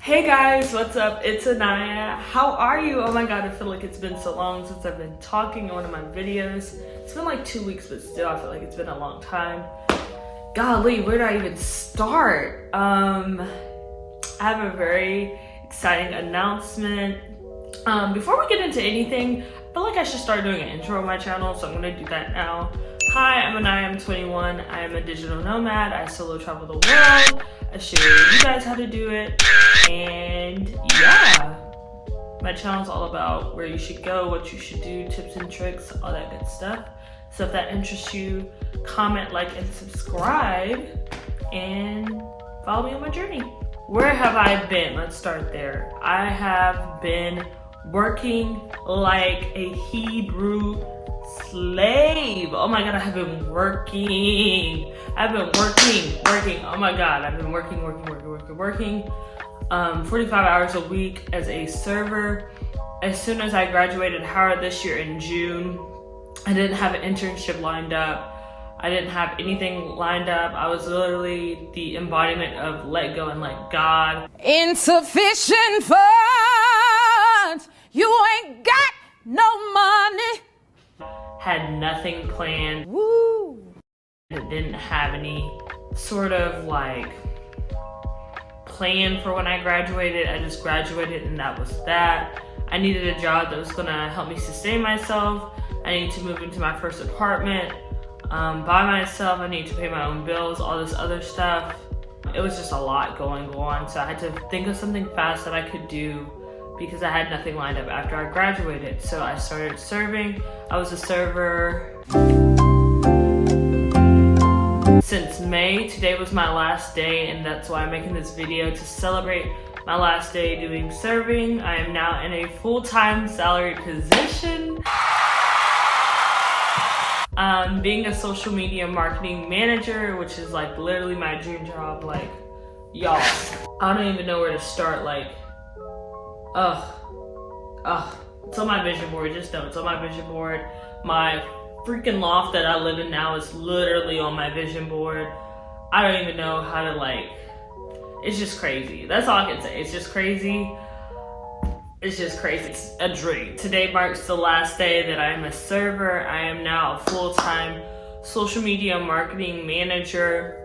Hey guys, what's up? It's Anyah. How are you? Oh my god, I feel like it's been so long since I've been talking in one of my videos. It's been like 2 weeks, but still I feel like it's been a long time. Golly, where do I even start? I have a very exciting announcement. Before we get into anything, I feel like I should start doing an intro on my channel, so I'm gonna do that now. Hi, I'm Anyah, I'm 21. I am a digital nomad. I solo travel the world. I show you guys how to do it. And yeah, my channel is all about where you should go, what you should do, tips and tricks, all that good stuff. So if that interests you, comment, like, and subscribe, and follow me on my journey. Where have I been? Let's start there. I have been working like a Hebrew slave. Oh my god, I have been working. I've been working. Oh my god, I've been working. 45 hours a week as a server. As soon as I graduated Howard this year in June, I didn't have an internship lined up. I didn't have anything lined up. I was literally the embodiment of let go and let God. Insufficient funds, you ain't got no money. Had nothing planned. Woo! Didn't have any sort of like plan for when I graduated. I just graduated and that was that. I needed a job that was gonna help me sustain myself. I needed to move into my first apartment by myself. I needed to pay my own bills, all this other stuff. It was just a lot going on, so I had to think of something fast that I could do because I had nothing lined up after I graduated. So I started serving. I was a server since May. Today was my last day, and that's why I'm making this video, to celebrate my last day doing serving. I am now in a full-time salary position. Being a social media marketing manager, which is like literally my dream job. Like, y'all, I don't even know where to start. Like, it's on my vision board. Just know it's on my vision board. My freaking loft that I live in now is literally on my vision board. I don't even know how to, like, it's just crazy. That's all I can say. It's just crazy. It's just crazy. It's a dream. Today marks the last day that I am a server. I am now a full-time social media marketing manager.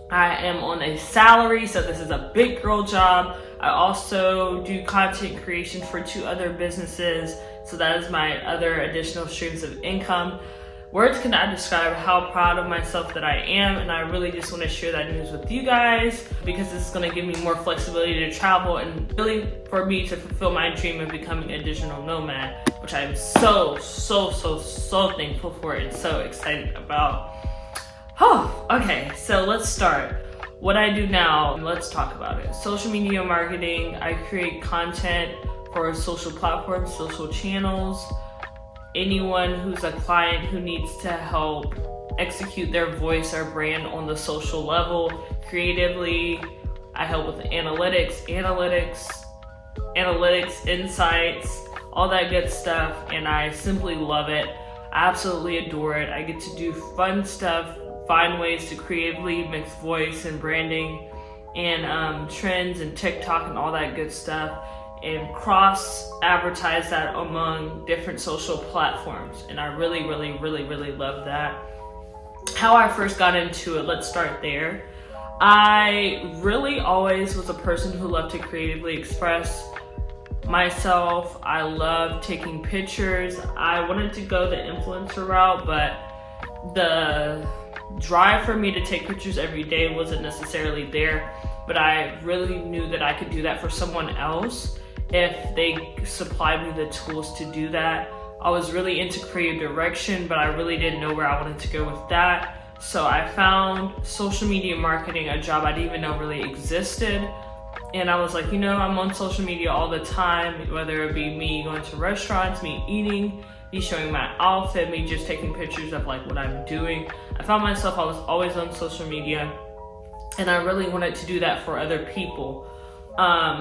I am on a salary, so this is a big girl job. I also do content creation for 2 other businesses, so that is my other additional streams of income. Words cannot describe how proud of myself that I am, and I really just want to share that news with you guys because this is going to give me more flexibility to travel and really for me to fulfill my dream of becoming a digital nomad, which I am so thankful for and so excited about. Oh, okay, so let's start. What I do now, let's talk about it. Social media marketing. I create content for social platforms, social channels. Anyone who's a client who needs to help execute their voice or brand on the social level creatively. I help with analytics, insights, all that good stuff, and I simply love it. I absolutely adore it. I get to do fun stuff, find ways to creatively mix voice and branding and trends and TikTok and all that good stuff, and cross advertise that among different social platforms. And I really love that. How I first got into it, let's start there. I really always was a person who loved to creatively express myself. I love taking pictures. I wanted to go the influencer route, but the drive for me to take pictures every day wasn't necessarily there. But I really knew that I could do that for someone else if they supplied me the tools to do that. I was really into creative direction, but I really didn't know where I wanted to go with that. So I found social media marketing, a job I didn't even know really existed. And I was like, you know, I'm on social media all the time, whether it be me going to restaurants, me eating, me showing my outfit, me just taking pictures of like what I'm doing. I found myself, I was always on social media, and I really wanted to do that for other people.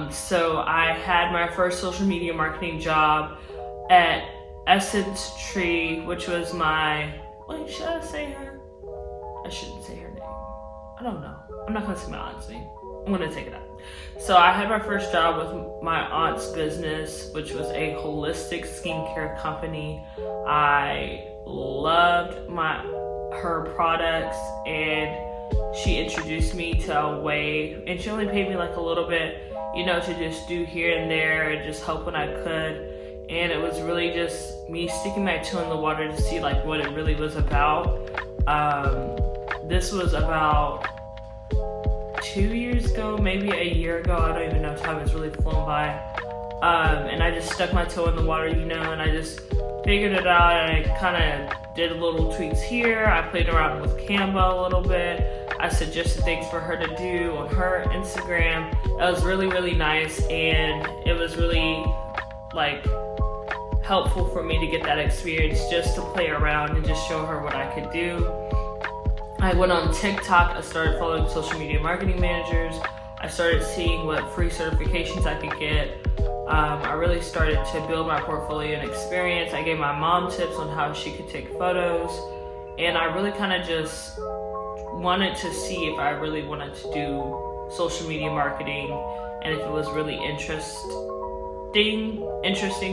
So I had my first social media marketing job at 𝓁𝒾𝓀𝓂𝓃, which was my, wait, should I say her? I shouldn't say her name. I don't know. I'm not gonna say my aunt's name. I'm gonna take it out. So I had my first job with my aunt's business, which was a holistic skincare company. I loved her products, and she introduced me to a way, and she only paid me like a little bit, you know, to just do here and there and just help when I could. And it was really just me sticking my toe in the water to see like what it really was about. This was about 2 years ago, maybe a year ago. I don't even know, time has really flown by. And I just stuck my toe in the water, you know, and I just figured it out, and I kind of did little tweaks here. I played around with Canva a little bit. I suggested things for her to do on her Instagram. It was really, really nice, and it was really like helpful for me to get that experience just to play around and just show her what I could do. I went on TikTok. I started following social media marketing managers. I started seeing what free certifications I could get. I really started to build my portfolio and experience. I gave my mom tips on how she could take photos, and I really kind of just wanted to see if I really wanted to do social media marketing and if it was really interesting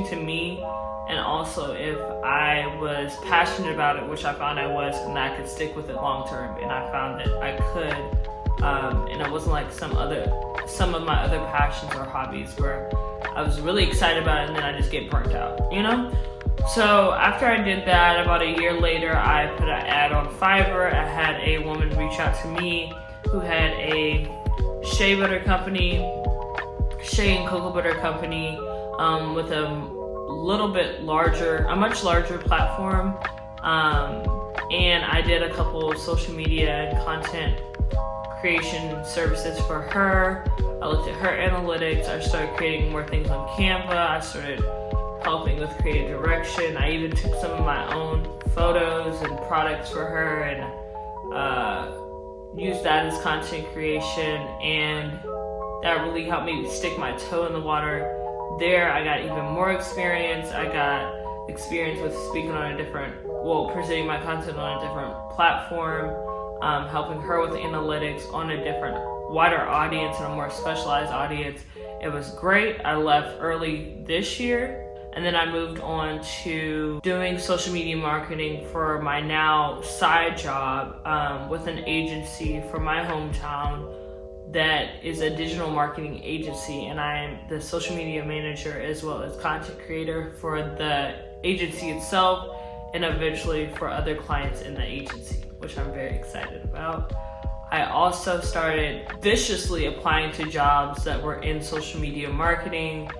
to me, and also if I was passionate about it, which I found I was, and that I could stick with it long term. And I found that I could, and it wasn't like some of my other passions or hobbies where I was really excited about it and then I just get burnt out, you know? So after I did that, about a year later, I put an ad on Fiverr. I had a woman reach out to me who had a shea butter company, shea and cocoa butter company, with a much larger platform. And I did a couple of social media and content creation services for her. I looked at her analytics. I started creating more things on Canva. I started helping with creative direction. I even took some of my own photos and products for her and used that as content creation, and that really helped me stick my toe in the water. There, I got even more experience. I got experience with speaking on presenting my content on a different platform, helping her with analytics on a different, wider audience and a more specialized audience. It was great. I left early this year, and then I moved on to doing social media marketing for my now side job with an agency from my hometown that is a digital marketing agency, and I am the social media manager as well as content creator for the agency itself, and eventually for other clients in the agency, which I'm very excited about. I also started viciously applying to jobs that were in social media marketing,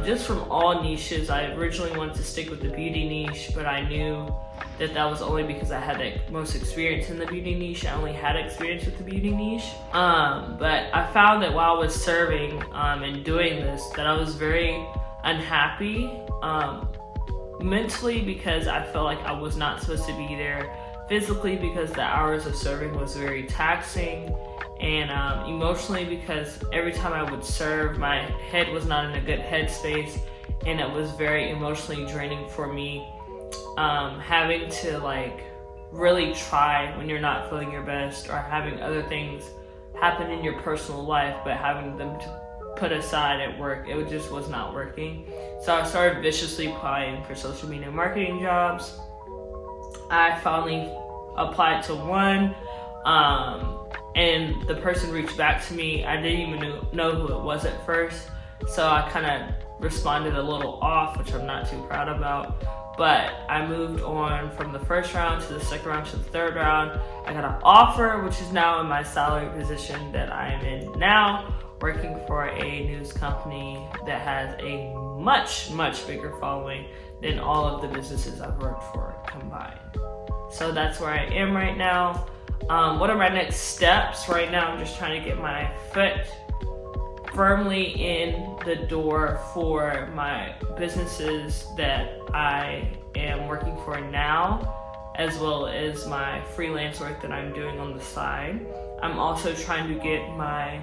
just from all niches. I originally wanted to stick with the beauty niche, but I knew that was only because I had the most experience in the beauty niche. I only had experience with the beauty niche. But I found that while I was serving and doing this, that I was very unhappy mentally, because I felt like I was not supposed to be there, physically because the hours of serving was very taxing, and emotionally because every time I would serve, my head was not in a good headspace, and it was very emotionally draining for me. Having to like really try when you're not feeling your best, or having other things happen in your personal life, but having them to put aside at work, it just was not working. So I started viciously applying for social media marketing jobs. I finally applied to one, and the person reached back to me. I didn't even know who it was at first, so I kind of responded a little off, which I'm not too proud about. But I moved on from the first round to the second round to the third round. I got an offer, which is now in my salary position that I am in now, working for a news company that has a much, much bigger following than all of the businesses I've worked for combined. So that's where I am right now. What are my next steps? Right now, I'm just trying to get my foot firmly in the door for my businesses that I am working for now, as well as my freelance work that I'm doing on the side. I'm also trying to get my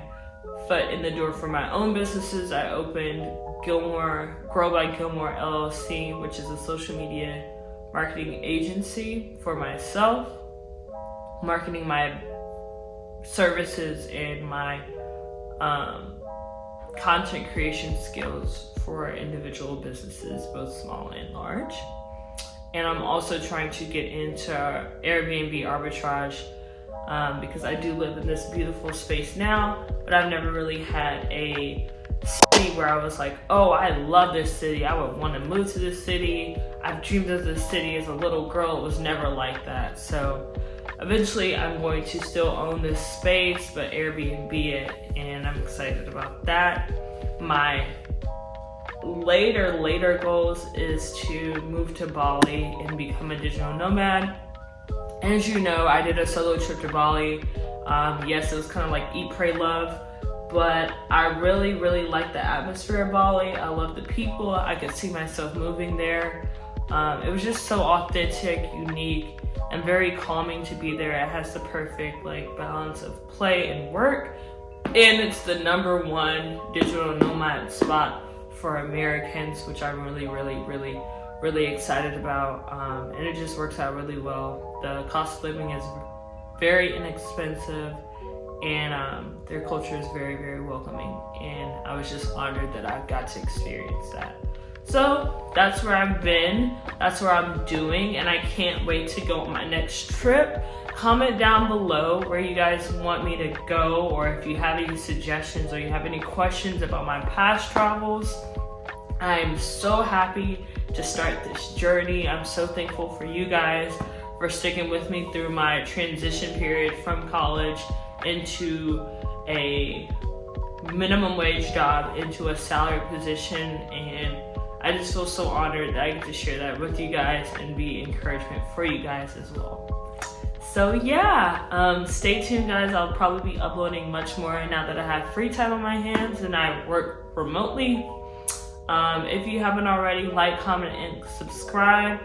foot in the door for my own businesses. I opened 𝓁𝒾𝓀𝑒 LLC, which is a social media marketing agency for myself, marketing my services and my content creation skills for individual businesses, both small and large. And I'm also trying to get into Airbnb arbitrage because I do live in this beautiful space now, but I've never really had a city where I was like, oh, I love this city, I would want to move to this city. I've dreamed of this city as a little girl. It was never like that. So eventually I'm going to still own this space, but Airbnb it, and I'm excited about that. My later goals is to move to Bali and become a digital nomad. And as you know, I did a solo trip to Bali. Yes, it was kind of like eat, pray, love, but I really like the atmosphere of Bali. I love the people. I could see myself moving there. It was just so authentic, unique, and very calming to be there. It has the perfect balance of play and work, and it's the #1 digital nomad spot for Americans, which I'm really excited about, and it just works out really well. The cost of living is very inexpensive, and their culture is very welcoming, and I was just honored that I got to experience that. So that's where I've been, that's where I'm doing, and I can't wait to go on my next trip. Comment down below where you guys want me to go, or if you have any suggestions or you have any questions about my past travels. I'm so happy to start this journey. I'm so thankful for you guys for sticking with me through my transition period from college into a minimum wage job into a salaried position, and I just feel so honored that I get to share that with you guys and be encouragement for you guys as well. So yeah, stay tuned guys. I'll probably be uploading much more now that I have free time on my hands and I work remotely. If you haven't already, like, comment, and subscribe.